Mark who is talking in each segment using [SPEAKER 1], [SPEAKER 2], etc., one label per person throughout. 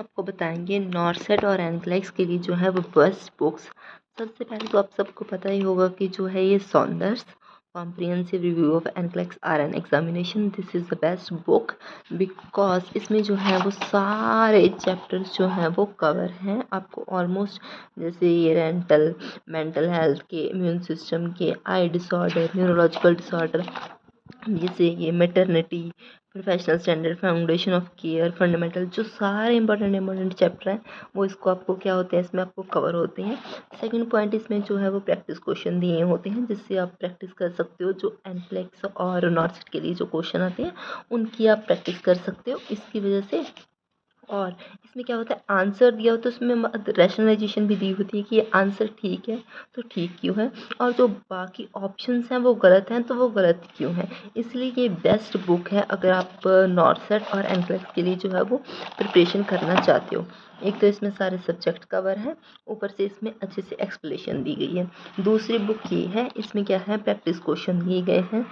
[SPEAKER 1] आपको बताएंगे नॉर्सेट और एनक्लेक्स के लिए जो है वो बेस्ट बुक्स। सबसे पहले तो आप सबको पता ही होगा कि जो है ये Saunders comprehensive review of NCLEX RN examination, this is the best book because इसमें जो है वो सारे चैप्टर्स जो हैं वो कवर हैं आपको ऑलमोस्ट। जैसे ये रेंटल, मेंटल हेल्थ के, इम्यून सिस्टम के, आई डिसऑर्डर, न्यूरोलॉजिकल डिसऑर्डर, जैसे ये maternity, professional standard, foundation of care, fundamental, जो सारे इंपॉर्टेंट चैप्टर हैं वो इसको आपको क्या होते हैं, इसमें आपको कवर होते हैं। सेकंड पॉइंट, इसमें जो है वो प्रैक्टिस क्वेश्चन दिए होते हैं जिससे आप प्रैक्टिस कर सकते हो। जो एनक्लेक्स और नॉर्सेट के लिए जो क्वेश्चन आते हैं उनकी आप प्रैक्टिस कर सकते हो इसकी वजह से। और इसमें क्या होता है, आंसर दिया होता है उसमें रैशनलाइजेशन भी दी होती है कि ये आंसर ठीक है तो ठीक क्यों है, और जो बाकी ऑप्शंस हैं वो गलत हैं तो वो गलत क्यों हैं। इसलिए ये बेस्ट बुक है अगर आप नॉर्सेट और एनक्लेक्स के लिए जो है वो प्रिपरेशन करना चाहते हो। एक तो इसमें सारे सब्जेक्ट कवर हैं, ऊपर से इसमें अच्छे से एक्सप्लेनेशन दी गई है। दूसरी बुक ये है, इसमें क्या है, प्रैक्टिस क्वेश्चन दिए गए हैं।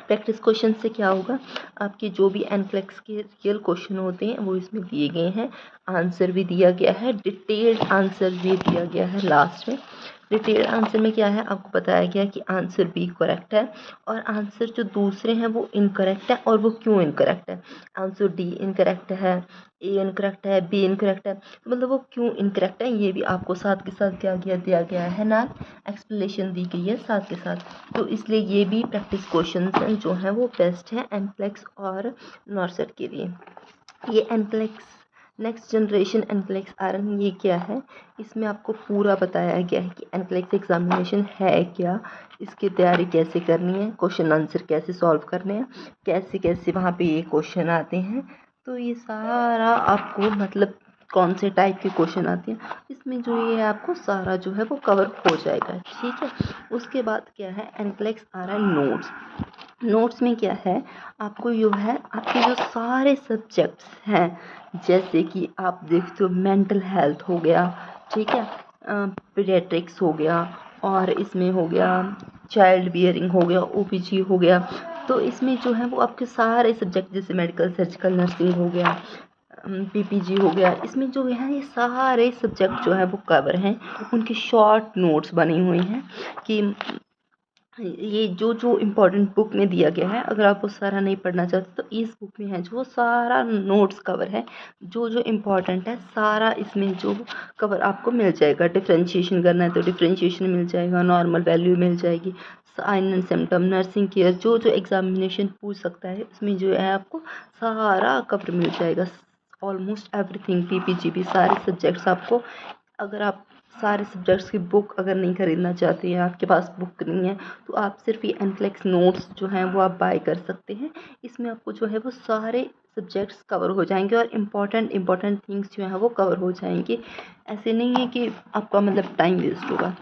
[SPEAKER 1] प्रैक्टिस क्वेश्चन से क्या होगा, आपके जो भी एनक्लेक्स के रियल क्वेश्चन होते हैं वो इसमें दिए गए हैं, आंसर भी दिया गया है, डिटेल्ड आंसर भी दिया गया है लास्ट में। डिटेल्ड आंसर में क्या है, आपको बताया गया कि आंसर बी करेक्ट है और आंसर जो दूसरे हैं वो इनकरेक्ट है और वो क्यों इनकरेक्ट है। आंसर डी इनकरेक्ट है, ए इनकरेक्ट है, बी इनकरेक्ट है, तो मतलब वो क्यों इनकरेक्ट है ये भी आपको साथ के साथ क्या किया दिया गया है ना, एक्सप्लेनेशन दी गई है साथ के साथ। तो इसलिए ये भी प्रैक्टिस क्वेश्चंस हैं जो हैं वो बेस्ट हैं एनक्लेक्स और नॉर्सेट के लिए। ये NCLEX next generation NCLEX RN ये क्या है, इसमें आपको पूरा बताया गया है कि एनक्लेक्स एग्जामिनेशन है क्या, इसकी तैयारी कैसे करनी है, क्वेश्चन आंसर कैसे सॉल्व करने हैं, कैसे कैसे वहाँ पे ये क्वेश्चन आते हैं। तो ये सारा आपको मतलब कौन से टाइप के क्वेश्चन आते हैं इसमें जो ये आपको सारा जो है वो कवर हो जाएगा, ठीक है। उसके बाद क्या है, एनक्लेक्स आरएन नोट्स। नोट्स में क्या है, आपको जो है आपके जो सारे सब्जेक्ट्स हैं, जैसे कि आप देखते हो मेंटल हेल्थ हो गया, ठीक है, पीडियाट्रिक्स हो गया, और इसमें हो गया चाइल्ड बियरिंग हो गया, ओपीजी हो गया। तो इसमें जो है वो आपके सारे सब्जेक्ट, जैसे मेडिकल, सर्जिकल, नर्सिंग हो गया, पीपीजी हो गया, इसमें जो है ये सारे सब्जेक्ट जो है वो कवर हैं। उनके शॉर्ट नोट्स बने हुए हैं कि ये जो जो इम्पोर्टेंट बुक में दिया गया है, अगर आप वो सारा नहीं पढ़ना चाहते तो इस बुक में है जो सारा नोट्स कवर है, जो जो इम्पोर्टेंट है सारा इसमें जो कवर आपको मिल जाएगा। डिफ्रेंशिएशन करना है तो डिफ्रेंशिएशन मिल जाएगा, नॉर्मल वैल्यू मिल जाएगी, sign and symptom, nursing care, जो जो एग्जामिनेशन पूछ सकता है इसमें जो है आपको सारा कवर मिल जाएगा। ऑलमोस्ट एवरीथिंग, पीपीजी भी, सारे सब्जेक्ट्स आपको। अगर आप सारे सब्जेक्ट्स की बुक अगर नहीं ख़रीदना चाहते हैं, आपके पास बुक नहीं है, तो आप सिर्फ ये एनक्लेक्स नोट्स जो हैं वो आप बाय कर सकते हैं। इसमें आपको जो है वो सारे सब्जेक्ट्स कवर हो जाएंगे और इम्पॉर्टेंट थिंग्स जो हैं वो कवर हो जाएंगे। ऐसे नहीं है कि आपका मतलब टाइम वेस्ट होगा।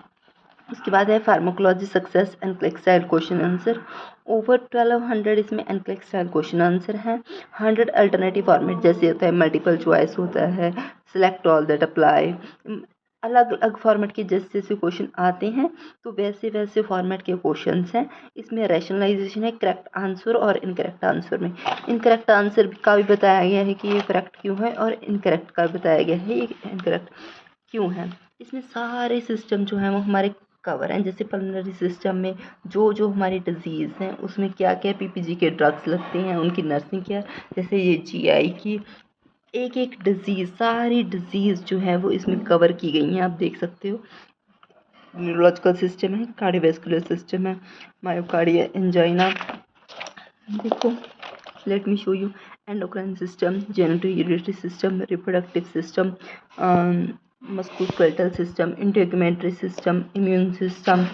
[SPEAKER 1] उसके बाद है pharmacology success NCLEX style question answer. Over 1200 इसमें एनक्लेक्स स्टाइल क्वेश्चन आंसर है। 100 अल्टरनेटिव फॉर्मेट, जैसे होता है मल्टीपल चॉइस होता है, सिलेक्ट ऑल दैट अप्लाई, अलग अलग फॉर्मेट के जैसे जैसे क्वेश्चन आते हैं तो वैसे वैसे फॉर्मेट के क्वेश्चंस हैं। इसमें रैशनलाइजेशन है करेक्ट आंसर और इनकरेक्ट आंसर में। इनकरेक्ट आंसर का भी बताया गया है कि ये करेक्ट क्यों है, और इनकरेक्ट का बताया गया है ये इनकरेक्ट क्यों है। इसमें सारे सिस्टम जो हैं वो हमारे कवर हैं, जैसे पल्मोनरी सिस्टम में जो जो हमारी डिजीज़ हैं उसमें क्या क्या पीपीजी के ड्रग्स लगते हैं, उनकी नर्सिंग केयर, जैसे ये जीआई की एक एक डिजीज़, सारी डिजीज़ जो है वो इसमें कवर की गई हैं, आप देख सकते हो। न्यूरोलॉजिकल सिस्टम है, कार्डियोवैस्कुलर सिस्टम है, मायोकार्डिया, एंजाइना, देखो let me show you, endocrine system, genitourinary system, reproductive system, musculoskeletal system, integumentary system, immune system,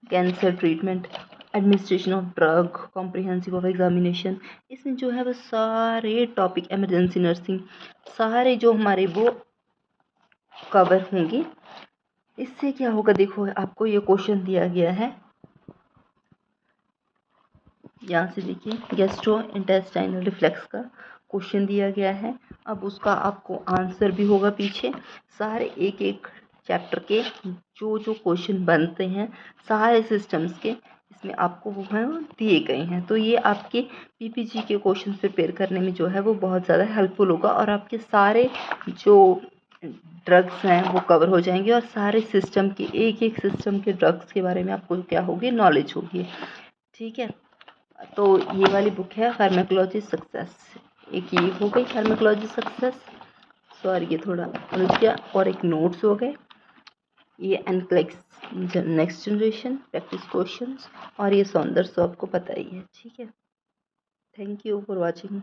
[SPEAKER 1] cancer treatment, administration of drug, comprehensive of examination. इसमें जो है वो सारे टॉपिक, एमरजेंसी नर्सिंग, सारे जो हमारे वो कवर होंगे। इससे क्या होगा, देखो आपको ये क्वेश्चन दिया गया है, यहाँ से देखिए गैस्ट्रो इंटेस्टाइनल रिफ्लेक्स का क्वेश्चन दिया गया है। अब उसका आपको आंसर भी होगा पीछे, सारे एक एक चैप्टर के जो जो क्वेश्चन बनते हैं सारे सिस्टम्स के इसमें आपको वो हैं वो दिए गए हैं। तो ये आपके पीपीजी के क्वेश्चन प्रिपेयर करने में जो है वो बहुत ज़्यादा हेल्पफुल होगा और आपके सारे जो ड्रग्स हैं वो कवर हो जाएंगे और सारे सिस्टम के एक एक सिस्टम के ड्रग्स के बारे में आपको क्या होगी, नॉलेज होगी। ठीक है, तो ये वाली बुक है फार्माकोलॉजी सक्सेस। एक ये हो गई फार्माकोलॉजी सक्सेस, सॉरी ये थोड़ा रुक गया, और एक नोट्स हो गए, ये NCLEX next generation practice questions, और ये सौंदर्य आपको पता ही है। ठीक है, थैंक यू फॉर वॉचिंग।